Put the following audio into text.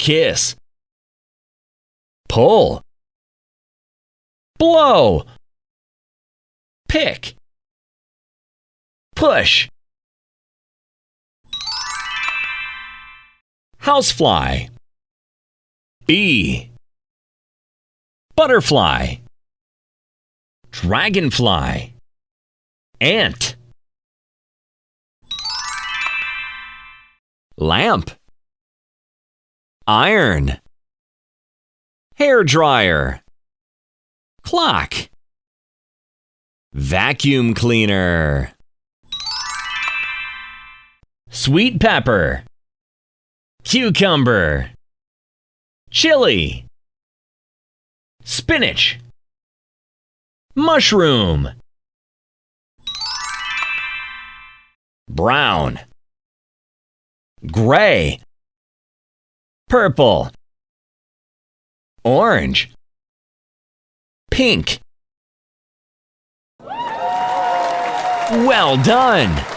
kiss, pull, blow, pick, push, housefly, bee, butterfly, dragonfly, ant, lamp, iron, hair dryer, clock, vacuum cleaner, sweet pepper, cucumber, chili, spinach, mushroom, brown, gray, purple, orange, pink. Well done!